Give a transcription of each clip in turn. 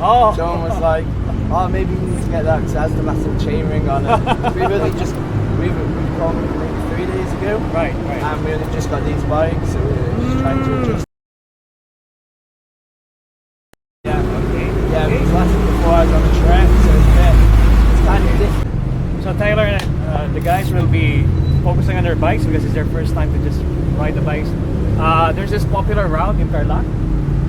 Oh. Sean was like, oh, maybe we need to get that because it has the massive chainring on it. We've come maybe 3 days ago. Right. And we only just got these bikes, so we're just trying to adjust. Yeah, okay. Yeah, it was last before I was on the track, so it's kind of different. So Tyler, the guys will be focusing on their bikes because it's their first time to just ride the bikes. There's this popular route in Tarlac.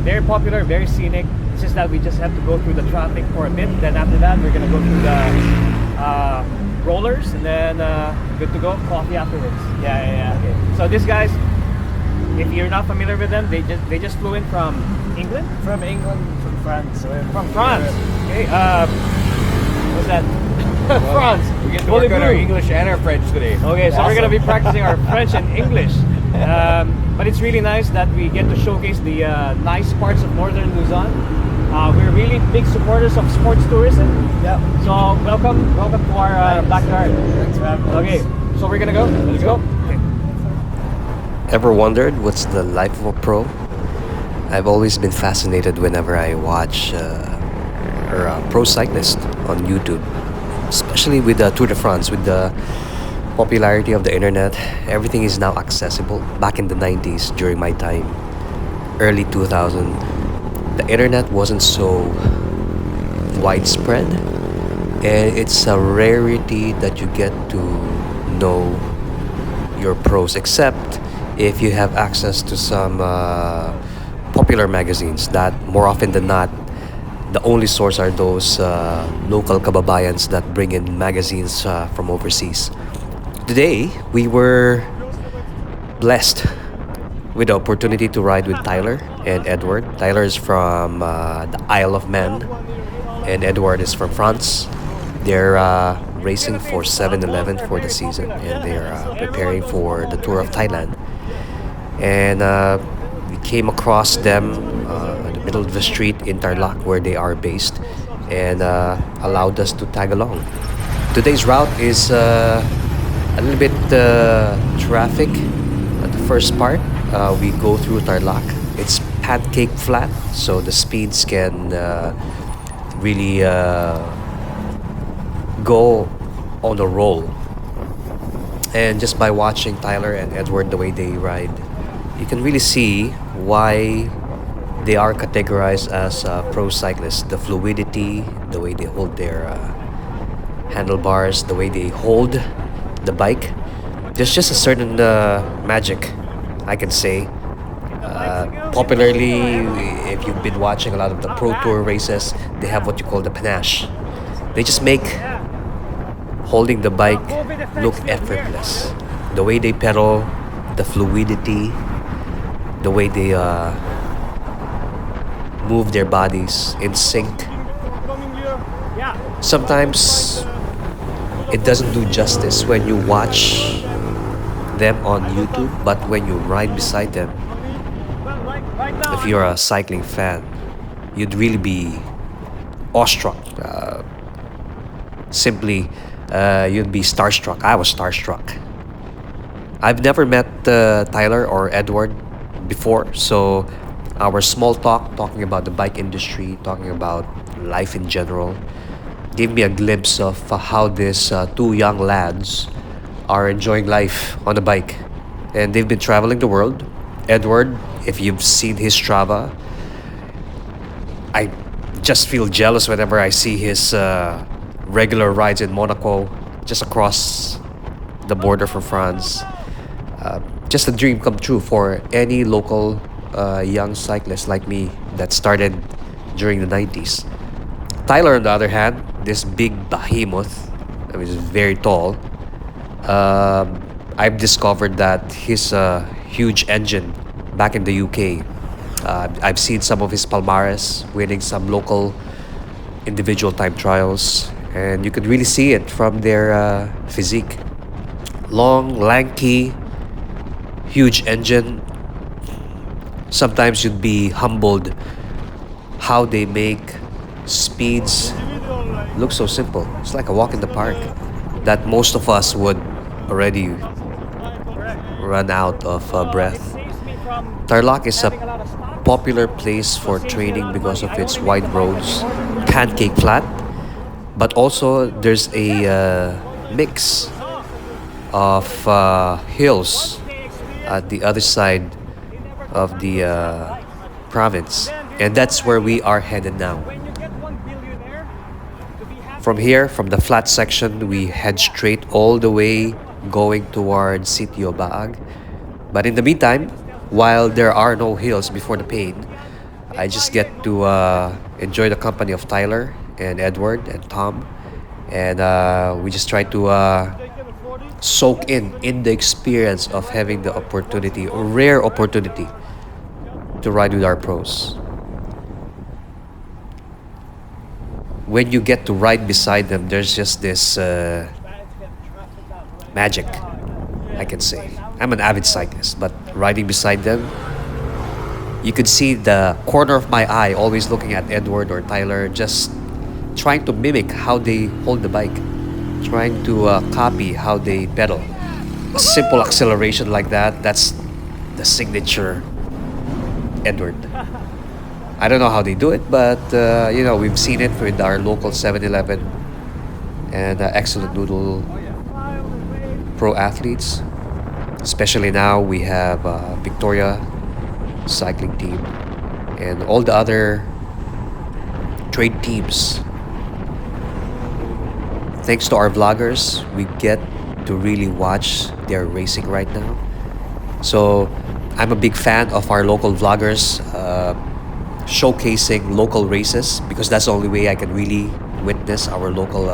Very popular, very scenic. It's just that we just have to go through the traffic for a bit. Then after that, we're gonna go through the rollers, and then good to go. Coffee afterwards. Yeah. Okay. So these guys, if you're not familiar with them, they just flew in from England. From England, from France. So From France. Okay. What's that? France. We get to work on our English and our French today. Okay, so we're gonna be practicing our French and English. But it's really nice that we get to showcase the nice parts of northern Luzon. We're really big supporters of sports tourism. Yeah. So welcome to our backyard. Thanks for having us. Okay, so we're gonna go. Let's go. Okay. Ever wondered what's the life of a pro? I've always been fascinated whenever I watch a pro cyclist on YouTube, especially with the Tour de France, with the popularity of the internet. Everything is now accessible. Back in the 90s, during my time, early 2000, the internet wasn't so widespread, and it's a rarity that you get to know your pros, except if you have access to some popular magazines that more often than not the only source are those local kababayans that bring in magazines from overseas. Today we were blessed with the opportunity to ride with Tyler and Edward. Tyler is from the Isle of Man and Edward is from France. They're racing for 7-Eleven for the season, and they're preparing for the Tour of Thailand. And we came across them in the middle of the street in Tarlac where they are based, and allowed us to tag along. Today's route is a little bit traffic at the first part. We go through Tarlac. It's pancake flat, so the speeds can really go on a roll. And just by watching Tyler and Edward the way they ride, you can really see why they are categorized as pro cyclists. The fluidity, the way they hold their handlebars, the way they hold the bike. There's just a certain magic, I can say. Popularly, if you've been watching a lot of the pro tour races, they have what you call the panache. They just make holding the bike look effortless. The way they pedal, the fluidity, the way they move their bodies in sync. Sometimes it doesn't do justice when you watch them on YouTube, but when you ride beside them, if you're a cycling fan, you'd really be awestruck. You'd be starstruck. I was starstruck. I've never met Tyler or Edward before, so our small talking about the bike industry, talking about life in general, gave me a glimpse of how these two young lads are enjoying life on a bike. And they've been traveling the world. Edward, if you've seen his Strava, I just feel jealous whenever I see his regular rides in Monaco, just across the border from France. Just a dream come true for any local young cyclist like me that started during the 90s. Tyler, on the other hand, this big behemoth, I mean, he's very tall. I've discovered that he's a huge engine back in the UK. I've seen some of his palmares, winning some local individual time trials, and you could really see it from their physique. Long, lanky, huge engine. Sometimes you'd be humbled how they make speeds look so simple. It's like a walk in the park that most of us would already run out of breath. Tarlac is a popular place for training because of its wide roads, pancake flat, but also there's a mix of hills at the other side of the province, and that's where we are headed now. From here, from the flat section, we head straight all the way going towards Sitio Baag. But in the meantime, while there are no hills before the pain, I just get to enjoy the company of Tyler and Edward and Tom, and we just try to soak in the experience of having the opportunity, a rare opportunity, to ride with our pros. When you get to ride beside them, there's just this magic, I can say. I'm an avid cyclist, but riding beside them, you could see the corner of my eye always looking at Edward or Tyler, just trying to mimic how they hold the bike, trying to copy how they pedal. A simple acceleration like that, that's the signature Edward. I don't know how they do it, but we've seen it with our local 7-Eleven and excellent noodle pro athletes. Especially now we have Victoria cycling team and all the other trade teams. Thanks to our vloggers, we get to really watch their racing right now. So I'm a big fan of our local vloggers showcasing local races, because that's the only way I can really witness our local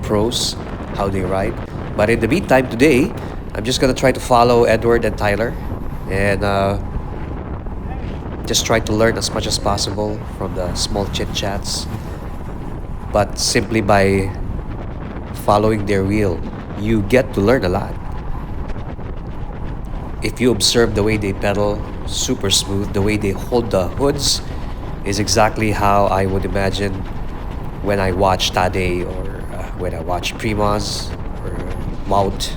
pros, how they ride. But in the meantime, today, I'm just gonna try to follow Edward and Tyler and just try to learn as much as possible from the small chit chats. But simply by following their wheel, you get to learn a lot. If you observe the way they pedal, super smooth, the way they hold the hoods is exactly how I would imagine when I watch Tadej or when I watch Primoz or Wout,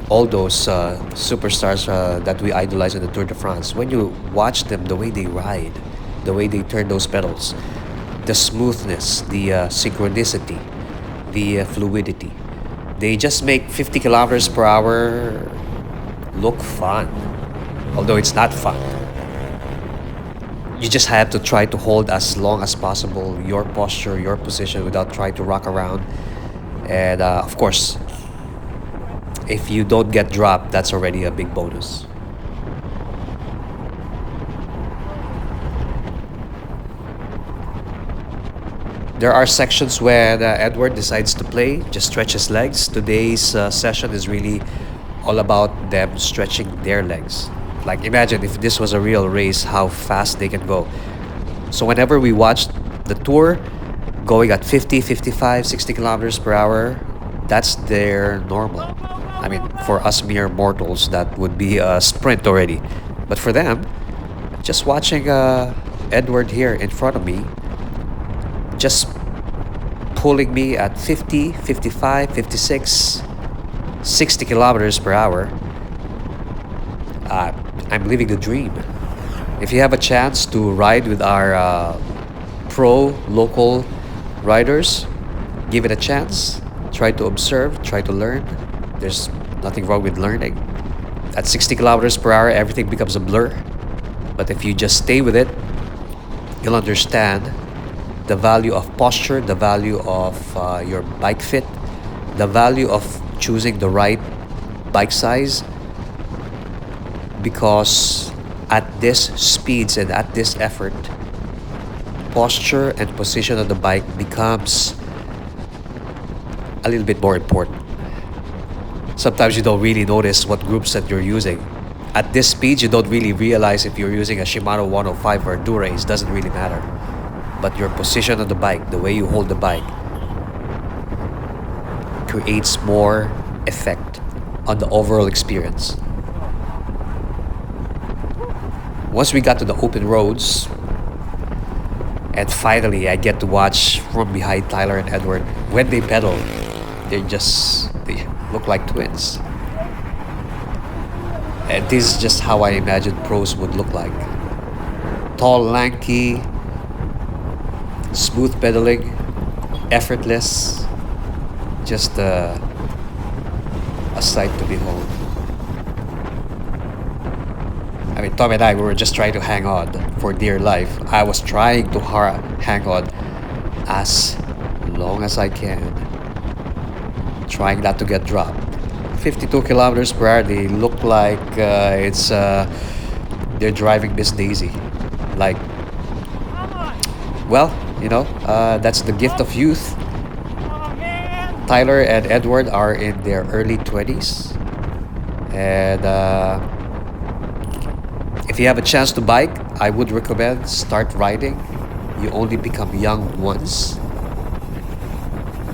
all those superstars that we idolize in the Tour de France. When you watch them, the way they ride, the way they turn those pedals, the smoothness, the synchronicity, the fluidity, they just make 50 kilometers per hour look fun, although it's not fun. You just have to try to hold as long as possible your posture, your position, without trying to rock around. And of course, if you don't get dropped, that's already a big bonus. There are sections where Edward decides to play, just stretch his legs. Today's session is really all about them stretching their legs. Like, imagine if this was a real race, how fast they can go. So whenever we watch the Tour going at 50, 55, 60 kilometers per hour, that's their normal. I mean, for us mere mortals, that would be a sprint already. But for them, just watching Edward here in front of me, just pulling me at 50, 55, 56, 60 kilometers per hour, I'm living the dream. If you have a chance to ride with our pro local riders, give it a chance. Try to observe, try to learn. There's nothing wrong with learning. At 60 kilometers per hour, everything becomes a blur. But if you just stay with it, you'll understand the value of posture, the value of your bike fit, the value of choosing the right bike size. Because at this speeds and at this effort, posture and position of the bike becomes a little bit more important. Sometimes you don't really notice what groups that you're using. At this speed, you don't really realize if you're using a Shimano 105 or a Dura-Ace, doesn't really matter. But your position on the bike, the way you hold the bike, creates more effect on the overall experience. Once we got to the open roads, and finally I get to watch from behind Tyler and Edward, when they pedal, they look like twins. And this is just how I imagined pros would look like. Tall, lanky, smooth pedaling, effortless, just a sight to behold. I mean, Tom and I, we were just trying to hang on for dear life. I was trying to hang on as long as I can, trying not to get dropped. 52 kilometers per hour, they look like they're driving Miss Daisy. Like, well, that's the gift of youth. Tyler and Edward are in their early 20s. And if you have a chance to bike, I would recommend start riding. You only become young once.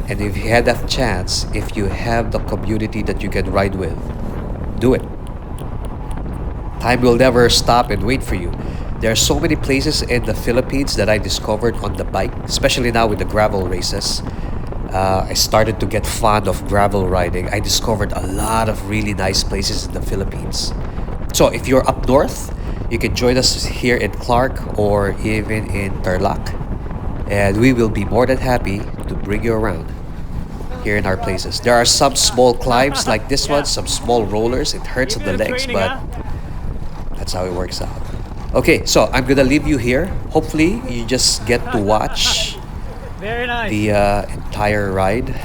And if you had that chance, if you have the community that you can ride with, do it. Time will never stop and wait for you. There are so many places in the Philippines that I discovered on the bike, especially now with the gravel races. I started to get fond of gravel riding. I discovered a lot of really nice places in the Philippines. So if you're up north, you can join us here in Clark or even in Tarlac. And we will be more than happy to bring you around here in our places. There are some small climbs like this one, some small rollers. It hurts on the legs, but that's how it works out. Okay, so I'm gonna leave you here. Hopefully, you just get to watch Very nice. the entire ride.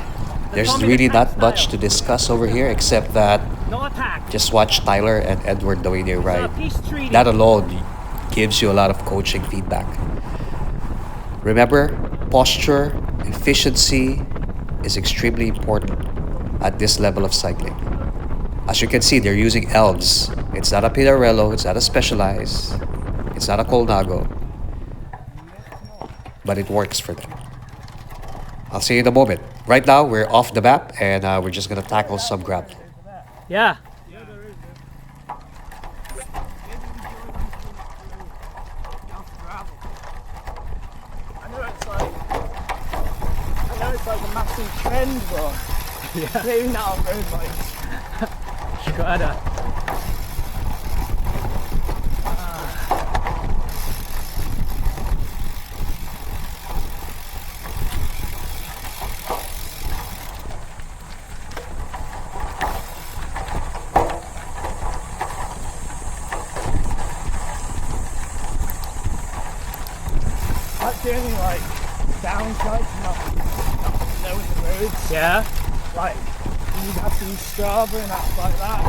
There's really not much to discuss over here except that No attack. just watch Tyler and Edward the way they ride. Peace treaty. That alone gives you a lot of coaching feedback. Remember, posture, efficiency is extremely important at this level of cycling. As you can see, they're using elves. It's not a Pinarello, it's not a Specialized, it's not a Colnago, but it works for them. I'll see you in a moment. Right now, we're off the map and we're just gonna tackle some gravel. Yeah. I know it's like a massive trend, but maybe not on road bikes. Shkoda. That's the only like downside to not knowing the roads. Yeah. Like you have to use Strava and apps like that.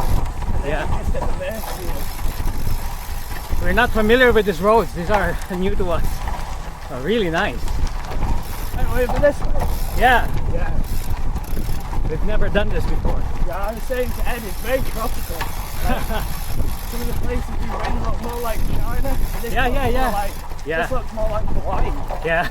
And then Yeah. you just at the mercy of We're not familiar with these roads. These are new to us. Oh, really nice. over this way. Yeah. Yeah. We've never done this before. Yeah, I was saying to Ed, it's very tropical. Like, some of the places we went look more like China. And this Yeah, looks yeah, more yeah. Like, Yeah. This looks more like Hawaii. Yeah.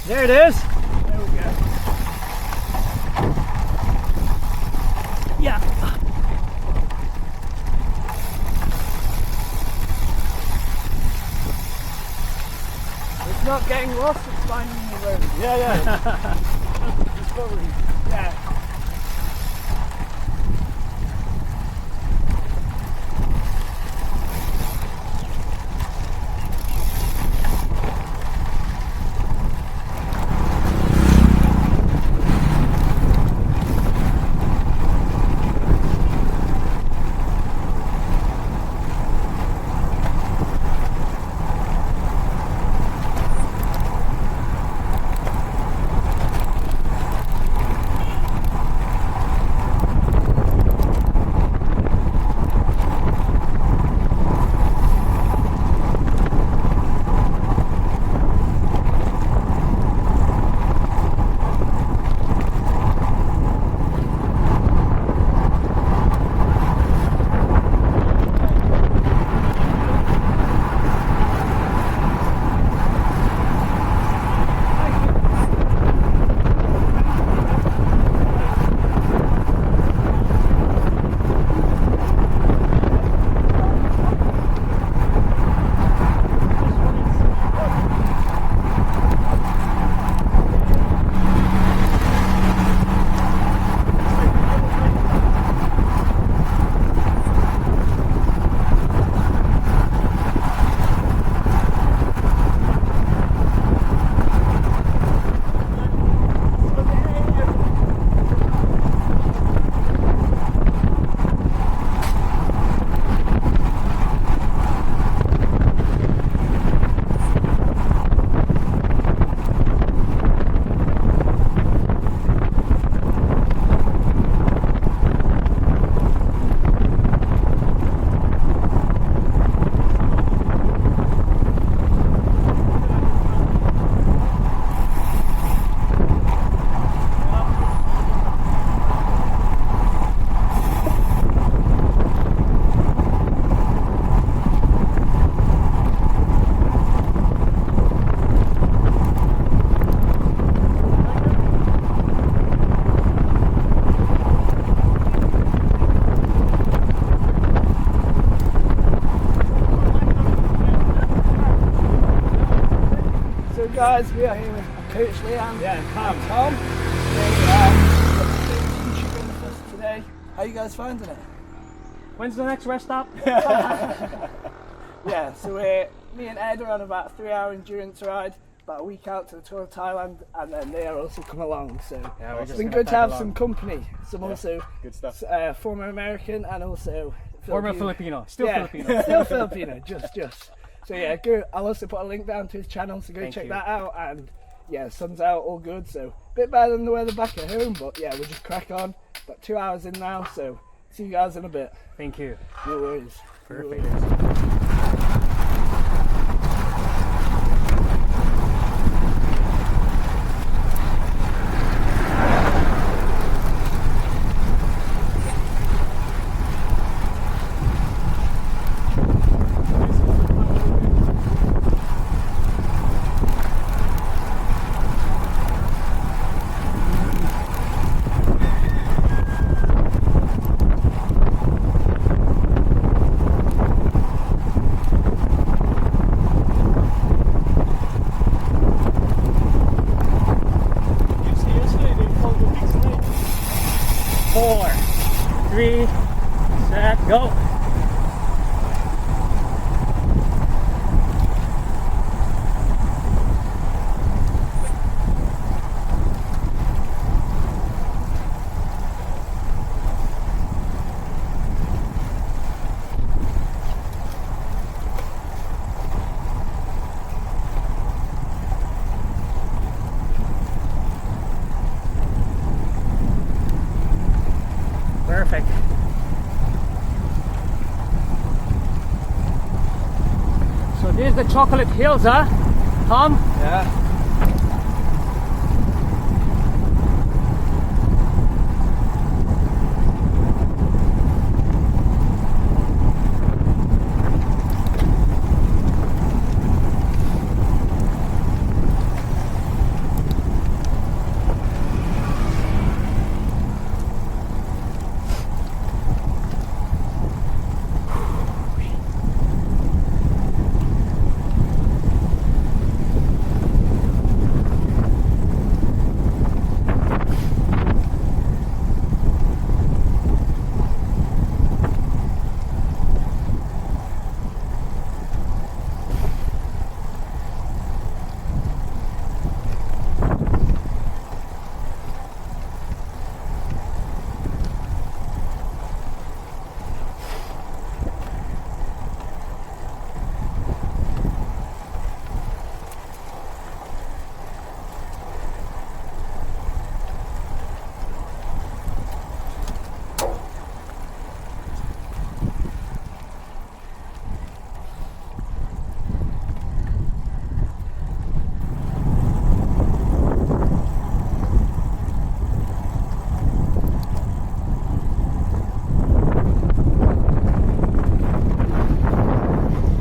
There it is. There we go. Yeah. It's not getting lost, it's finding the road. Yeah, yeah. Discovery. Yeah. guys, we are here with Coach Liam. Yeah, and Tom. Tom. Chicken with us today. How you guys finding it? When's the next rest stop? Yeah, so me and Ed are on about a 3-hour endurance ride, about a week out to the tour of Thailand, and then they are also come along. So Yeah, we're it's just been gonna good to tag have along. some company. Some also Good stuff. former American and also Former Filipino. Still Filipino. Still Filipino, just. So yeah, good. I'll also put a link down to his channel, so go Thank check you. that out. And yeah, sun's out, all good. So a bit better than the weather back at home, but yeah, we'll just crack on. About 2 hours in now, so see you guys in a bit. Thank you. No worries. No Perfect. worries. Four, three, set, go. Perfect. So this is the chocolate hills, huh? Tom? Yeah.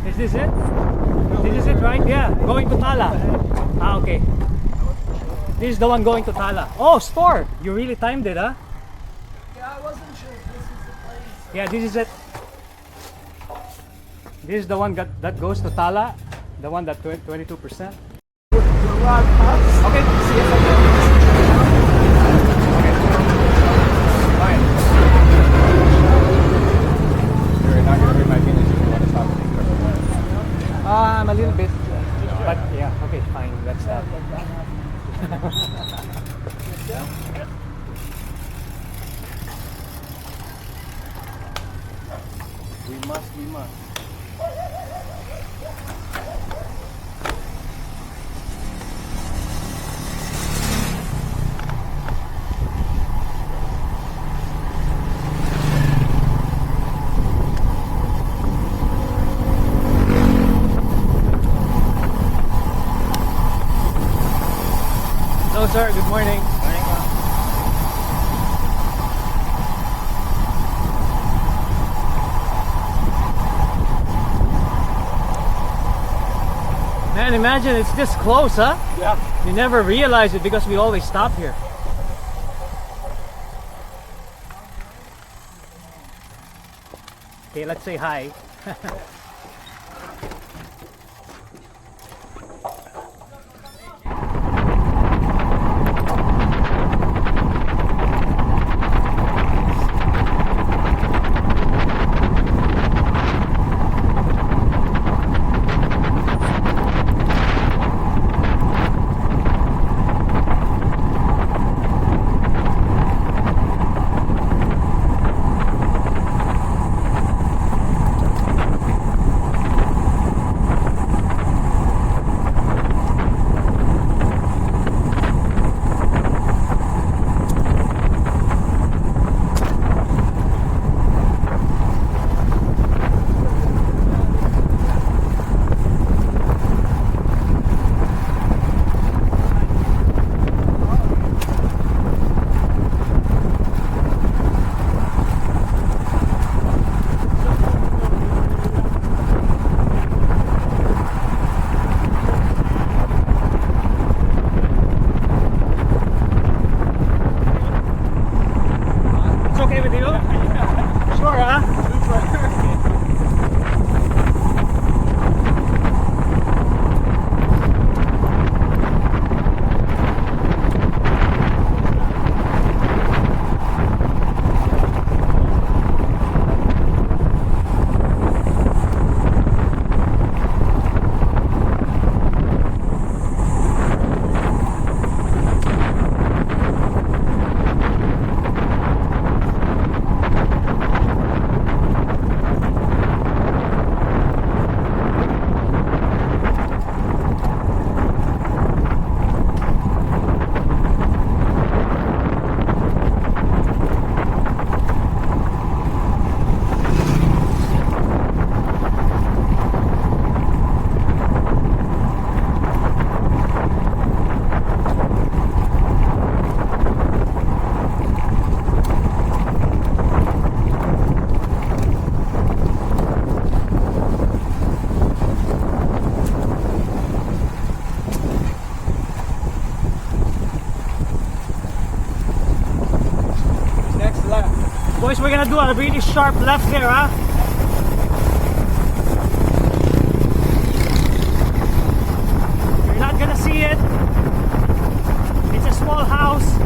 Is this it? This is it, right? Yeah, going to Tala. Ah, okay. This is the one going to Tala. Oh, store! You really timed it, huh? Yeah, I wasn't sure if this was the place. Yeah, this is it. This is the one that goes to Tala. The one that 22%. We'll ride past. Okay. See if I can. You're not going to be my English if you want to stop at I'm a little bit. But yeah, okay, fine. Let's stop. We must. Hello, sir. Good morning. Man, imagine it's this close, huh? Yeah. You never realize it because we always stop here. Okay, let's say hi. we're gonna do a really sharp left here, huh? You're not gonna see it. It's a small house.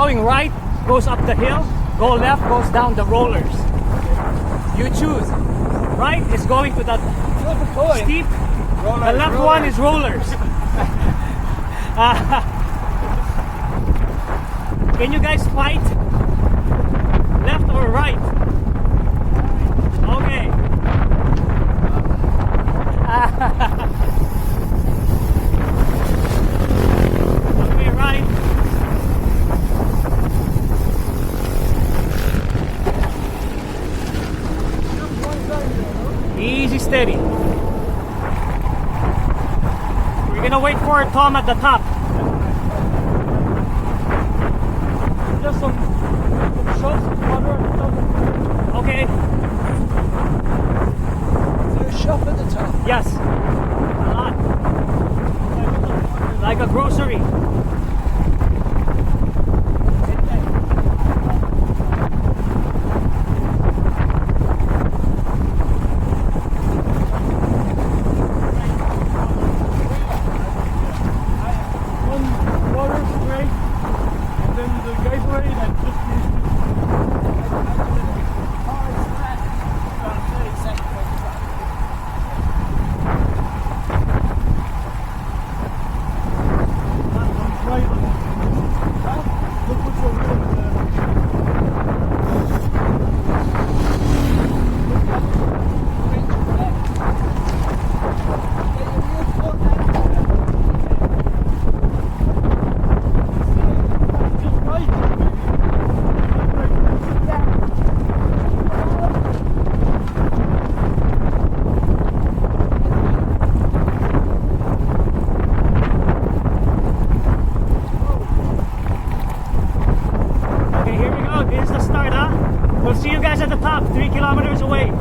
going right, goes up the hill. Go left, goes down the rollers. You choose. Right is going to the Flip a coin. steep. Rollers, The left one is rollers. Can you guys fight? Left or right? Okay. Okay, right. Easy, steady. We're gonna wait for Tom at the top. Just some shots of water at the top. Okay. Is there a shop at the top? Yes. A lot. Like a grocery. Water spray, and then the Gatorade and just Okay, here we go. This is the start, huh? We'll see you guys at the top, 3 kilometers away.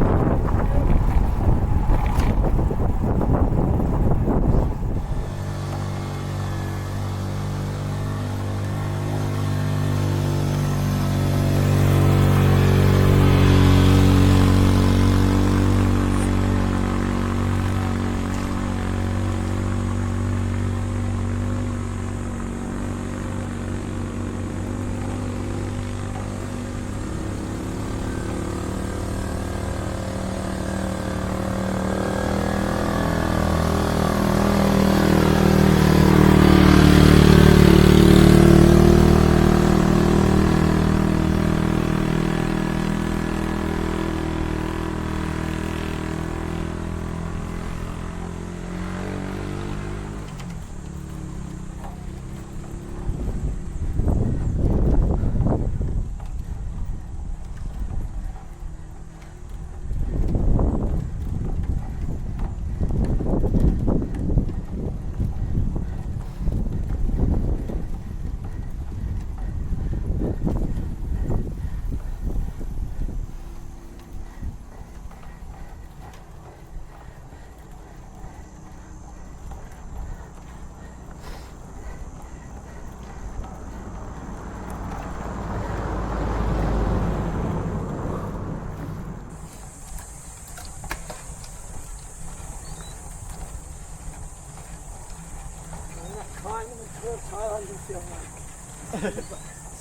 Climbing the Tour of Thailand and feel like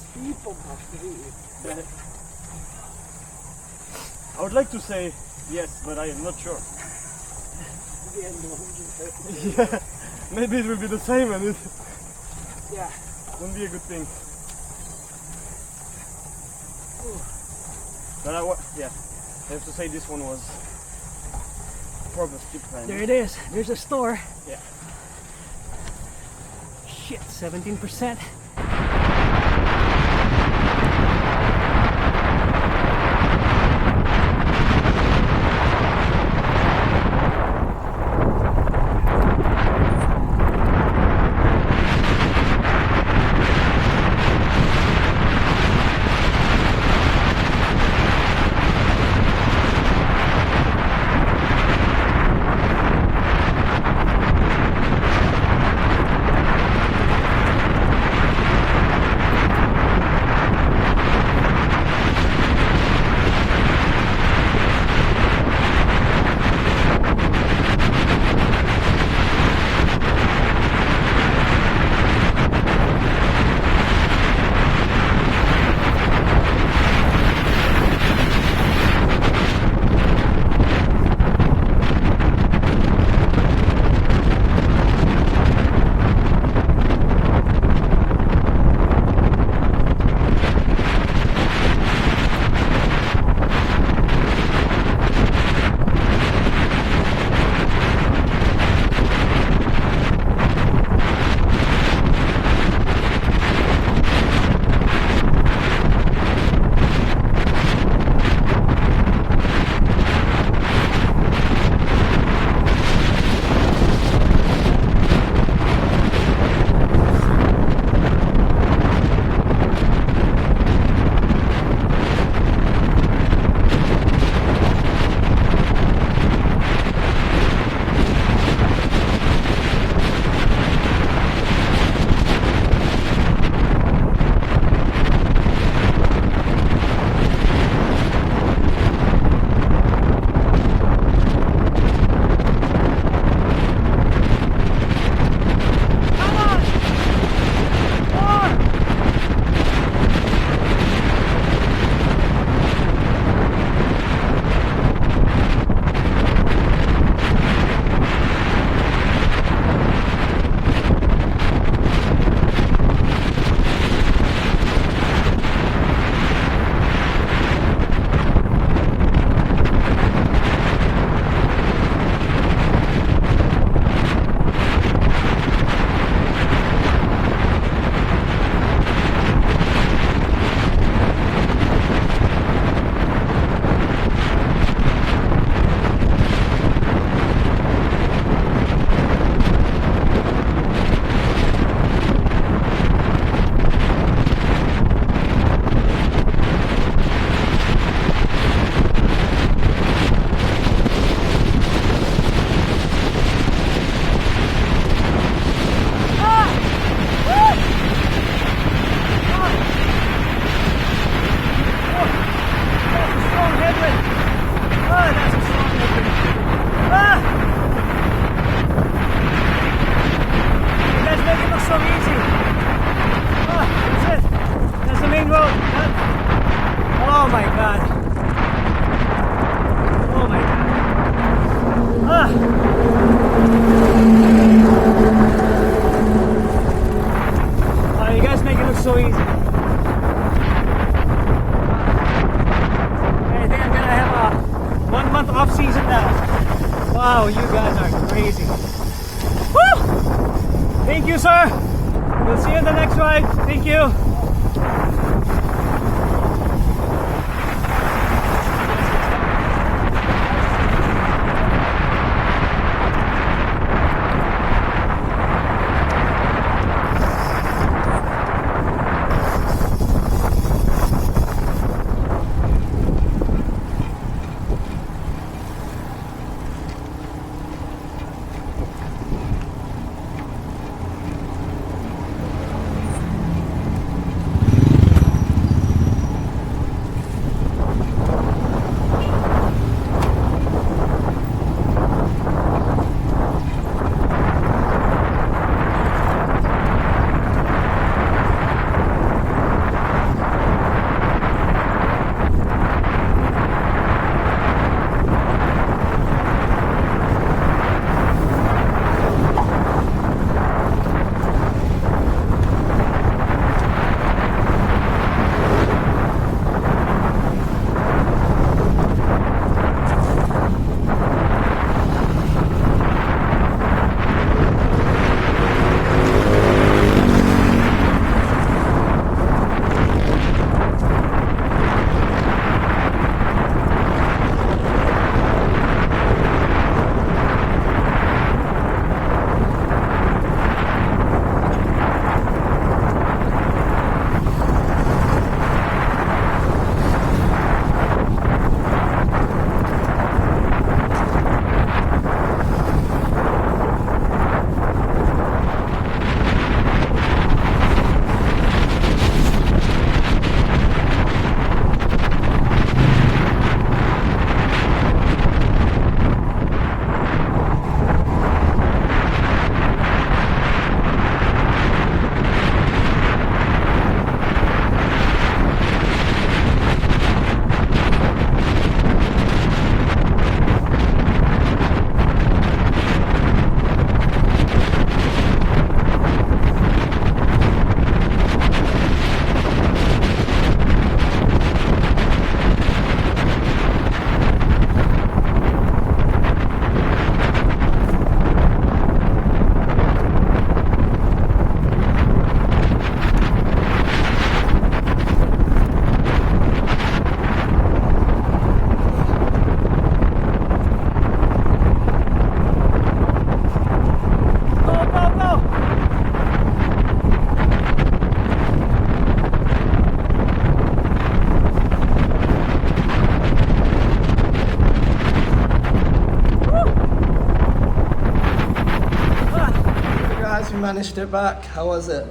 speed bump after these. I would like to say yes, but I am not sure. The end of 130. Yeah, maybe it will be the same and it Yeah. won't be a good thing. But yeah, I have to say this one was proper steep climb. There it is. There's a store. Yeah. Shit, 17%. Wow, you guys are crazy. Woo! Thank you, sir. We'll see you in the next ride. Thank you. Managed it back. How was it?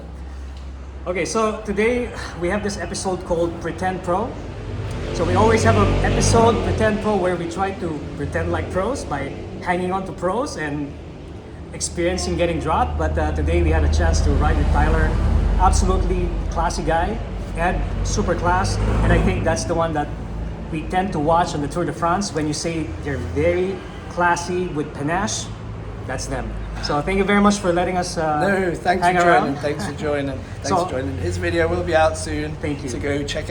Okay, so today we have this episode called Pretend Pro. So we always have an episode, Pretend Pro, where we try to pretend like pros by hanging on to pros and experiencing getting dropped. But today we had a chance to ride with Tyler. Absolutely classy guy, Ed, super class. And I think that's the one that we tend to watch on the Tour de France. When you say they're very classy with panache, that's them. So thank you very much for letting us No, thanks hang for around. joining. Thanks for joining. Thanks So- for joining. His video will be out soon. Thank you. So go check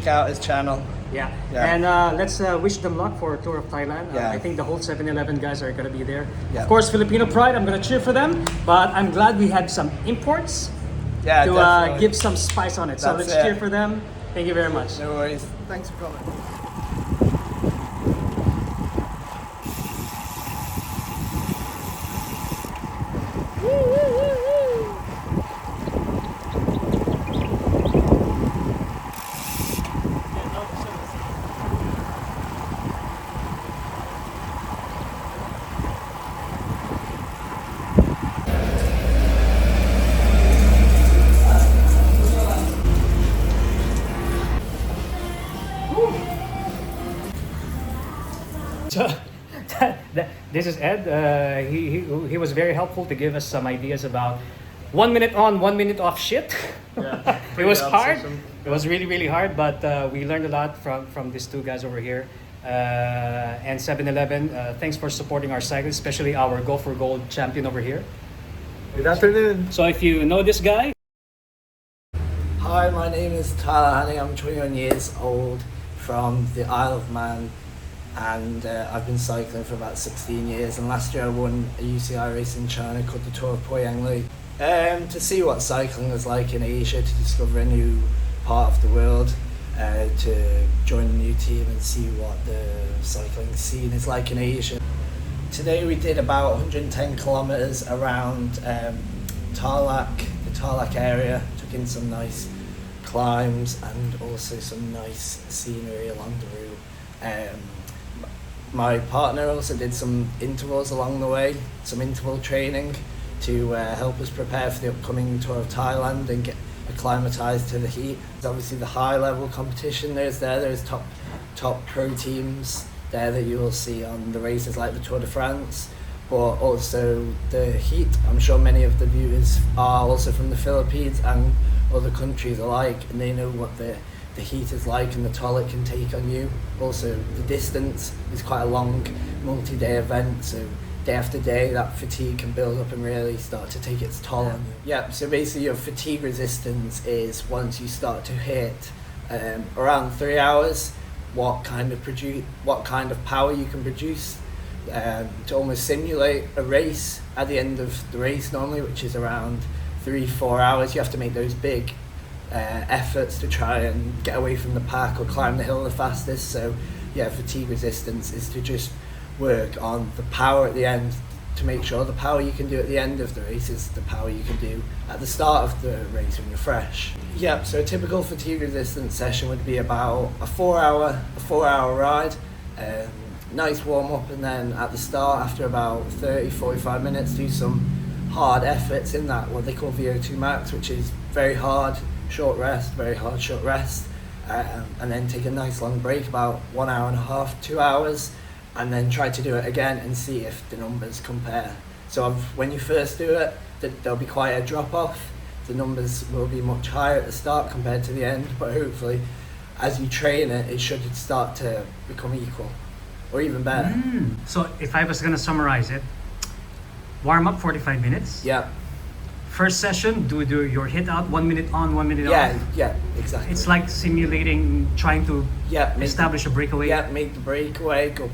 out his channel. Yeah. Yeah. And let's wish them luck for Tour of Thailand. Yeah. I think the whole 7-Eleven guys are going to be there. Yeah. Of course, Filipino Pride, I'm going to cheer for them. But I'm glad we had some imports Yeah, to definitely. give some spice on it. So That's let's it. cheer for them. Thank you very much. No worries. Thanks for coming. So this is Ed. He was very helpful to give us some ideas about 1 minute on, 1 minute off shit. Yeah, It was pretty hard. obsession. It was really hard, but we learned a lot from these two guys over here. And 7-Eleven, thanks for supporting our cyclists, especially our Go for Gold champion over here. Good afternoon. So if you know this guy, Hi, my name is Tyler Hanning. I'm 21 years old from the Isle of Man. and I've been cycling for about 16 years, and last year I won a UCI race in China called the Tour of Poyangli. To see what cycling is like in Asia, to discover a new part of the world, to join a new team and see what the cycling scene is like in Asia. Today we did about 110 kilometres around Tarlac, the Tarlac area, took in some nice climbs and also some nice scenery along the route. My partner also did some intervals along the way, some interval training to help us prepare for the upcoming tour of Thailand and get acclimatised to the heat. There's obviously the high level competition there's top pro teams there that you will see on the races like the Tour de France, but also the heat. I'm sure many of the viewers are also from the Philippines and other countries alike, and they know what the heat is like and the toll it can take on you. Also the distance is quite a long multi-day event, so day after day that fatigue can build up and really start to take its toll on you. Yeah, so basically your fatigue resistance is once you start to hit around 3 hours, what kind of power you can produce to almost simulate a race at the end of the race normally, which is around 3-4 hours. You have to make those big efforts to try and get away from the pack or climb the hill the fastest. So yeah, fatigue resistance is to just work on the power at the end, to make sure the power you can do at the end of the race is the power you can do at the start of the race when you're fresh. Yeah, so a typical fatigue resistance session would be about a 4 hour ride, nice warm up, and then at the start after about 30-45 minutes do some hard efforts in that what they call VO2 max, which is very hard short rest, and then take a nice long break, about 1 hour and a half, 2 hours, and then try to do it again and see if the numbers compare. So when you first do it, there'll be quite a drop off. The numbers will be much higher at the start compared to the end, but hopefully as you train it, it should start to become equal or even better. So if I was gonna summarize it, warm up 45 minutes. Yeah. First session, do your hit out, 1 minute on, 1 minute off. Yeah, exactly. It's like simulating trying to establish a breakaway. Yeah, make the breakaway, go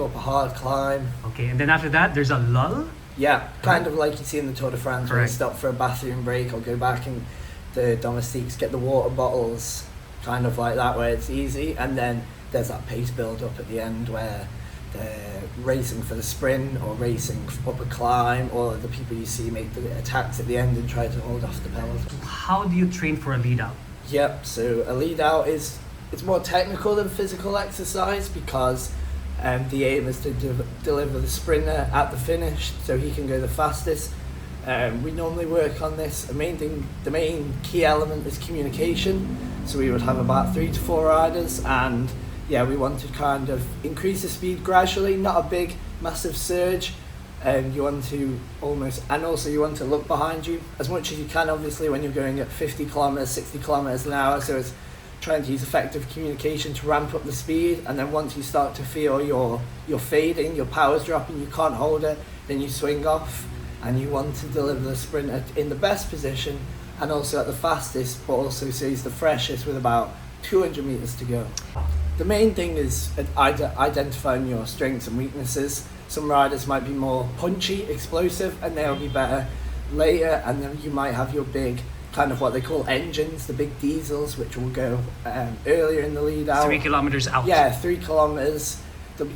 up a hard climb. Okay, and then after that, there's a lull. Yeah, kind of like you see in the Tour de France, where you Correct. stop for a bathroom break or go back and the domestiques get the water bottles, kind of like that, where it's easy, and then there's that pace build up at the end where they're racing for the sprint or racing up a climb, or the people you see make the attacks at the end and try to hold off the pedals. How do you train for a lead out? Yep, so a lead out it's more technical than physical exercise, because the aim is to deliver the sprinter at the finish so he can go the fastest. We normally work on this. The main key element is communication. So we would have about 3 to 4 riders, and yeah, we want to kind of increase the speed gradually, not a big, massive surge. You want to also you want to look behind you as much as you can, obviously, when you're going at 50 kilometers, 60 kilometers an hour. So it's trying to use effective communication to ramp up the speed, and then once you start to feel you're fading, your power's dropping, you can't hold it, then you swing off, and you want to deliver the sprinter in the best position and also at the fastest, but also so he's the freshest with about 200 meters to go. The main thing is identifying your strengths and weaknesses. Some riders might be more punchy, explosive, and they'll be better later, and then you might have your big, kind of what they call engines, the big diesels, which will go earlier in the lead out. 3 kilometers out. Yeah, 3 kilometers.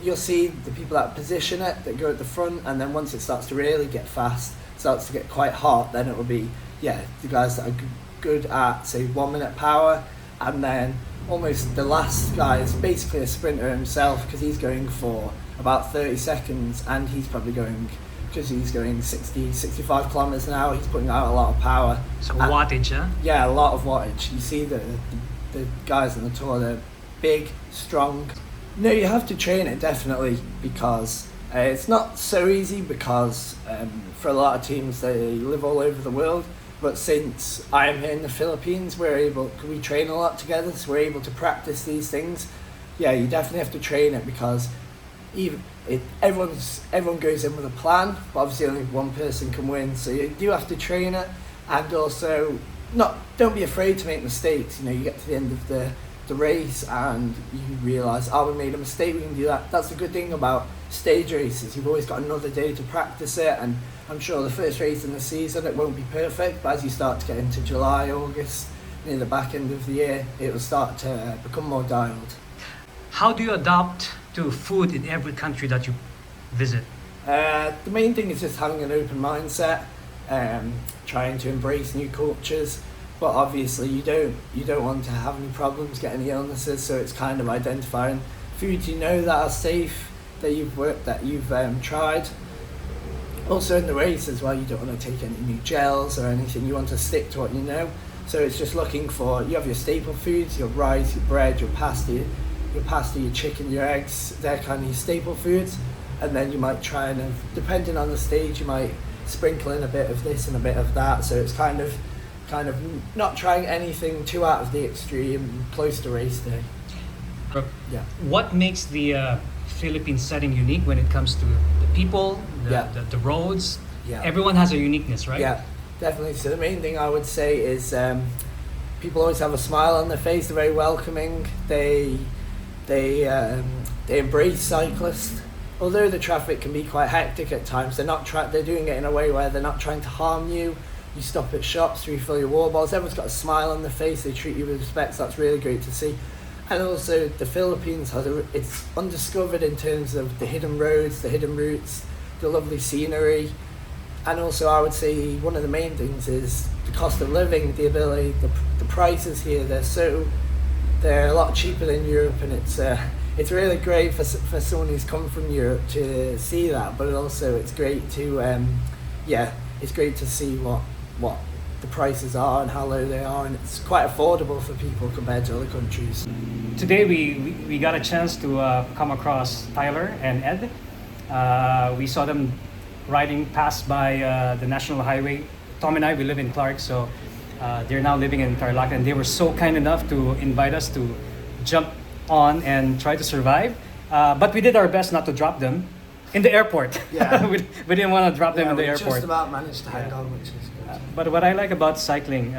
You'll see the people that position it, that go at the front, and then once it starts to really get fast, starts to get quite hot, then it will be, the guys that are good at, say, 1 minute power, and then almost the last guy is basically a sprinter himself, because he's going for about 30 seconds, and he's probably going, because he's going 60, 65 kilometers an hour, he's putting out a lot of power. So wattage, huh? Yeah, a lot of wattage. You see the guys on the tour, they're big, strong. No, you have to train it, definitely, because it's not so easy, because for a lot of teams, they live all over the world. But since I'm here in the Philippines, we train a lot together, so we're able to practice these things. Yeah, you definitely have to train it, because everyone goes in with a plan, but obviously only one person can win. So you do have to train it, and also don't be afraid to make mistakes. You get to the end of the the race and you realise, oh, we made a mistake, we can do that. That's the good thing about stage races. You've always got another day to practice it, and I'm sure the first race in the season it won't be perfect, but as you start to get into July, August, near the back end of the year, it will start to become more dialed. How do you adapt to food in every country that you visit? The main thing is just having an open mindset, trying to embrace new cultures. But obviously you don't want to have any problems, get any illnesses, so it's kind of identifying foods you know that are safe, that you've tried. Also in the race as well, you don't want to take any new gels or anything, you want to stick to what you know. So it's just looking for, you have your staple foods, your rice, your bread, your pasta, your chicken, your eggs, they're kind of your staple foods. And then you might try and, depending on the stage, you might sprinkle in a bit of this and a bit of that, so it's kind of not trying anything too out of the extreme, close to race day. Yeah. What makes the Philippine setting unique when it comes to the people, the roads? Yeah. Everyone has a uniqueness, right? Yeah, definitely. So the main thing I would say is people always have a smile on their face. They're very welcoming. They embrace cyclists. Although the traffic can be quite hectic at times, they're doing it in a way where they're not trying to harm you. You stop at shops, refill your water bottles, everyone's got a smile on their face, they treat you with respect, so that's really great to see. And also the Philippines it's undiscovered in terms of the hidden roads, the hidden routes, the lovely scenery. And also I would say one of the main things is the cost of living, the ability, the prices here, they're a lot cheaper than Europe, and it's really great for someone who's come from Europe to see that, but also it's great to it's great to see what the prices are and how low they are, and it's quite affordable for people compared to other countries. Today we got a chance to come across Tyler and Ed. We saw them riding past by the National Highway. Tom and I, we live in Clark, so they're now living in Tarlac, and they were so kind enough to invite us to jump on and try to survive. But we did our best not to drop them in the airport. Yeah. we didn't want to drop them in the we airport. just about managed to hang on, which is good. But what I like about cycling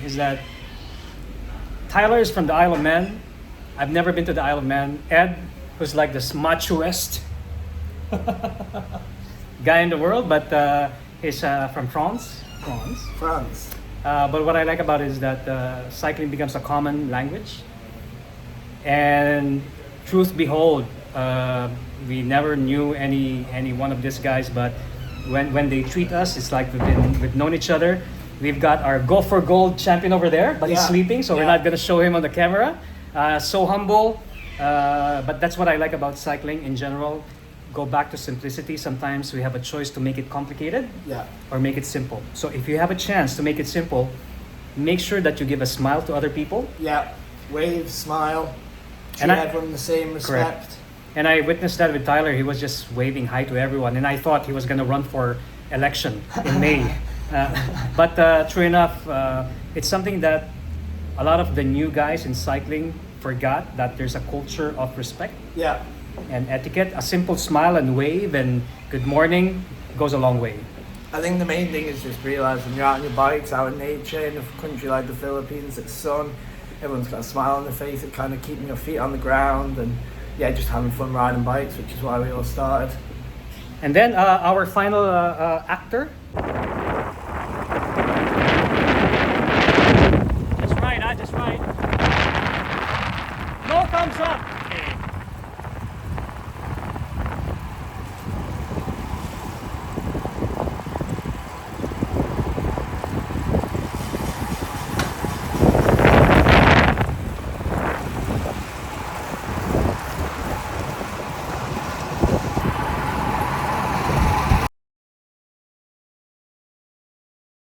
is that Tyler is from the Isle of Man. I've never been to the Isle of Man. Ed, who's like the machoest guy in the world, but he's from France. But what I like about it is that cycling becomes a common language. And truth behold, we never knew any one of these guys, but when they treat us, it's like we've known each other. We've got our Go for Gold champion over there, but he's sleeping, so we're not going to show him on the camera. So humble, but that's what I like about cycling in general. Go back to simplicity. Sometimes we have a choice to make it complicated or make it simple. So if you have a chance to make it simple, make sure that you give a smile to other people. Yeah, wave, smile, treat everyone the same respect. Correct. And I witnessed that with Tyler. He was just waving hi to everyone, and I thought he was going to run for election in May. But true enough, it's something that a lot of the new guys in cycling forgot, that there's a culture of respect and etiquette. A simple smile and wave and good morning goes a long way. I think the main thing is just realising you're out on your bikes, out in nature, in a country like the Philippines, it's sun, everyone's got a smile on their face, it kind of keeping your feet on the ground, and just having fun riding bikes, which is why we all started. And then our final actor,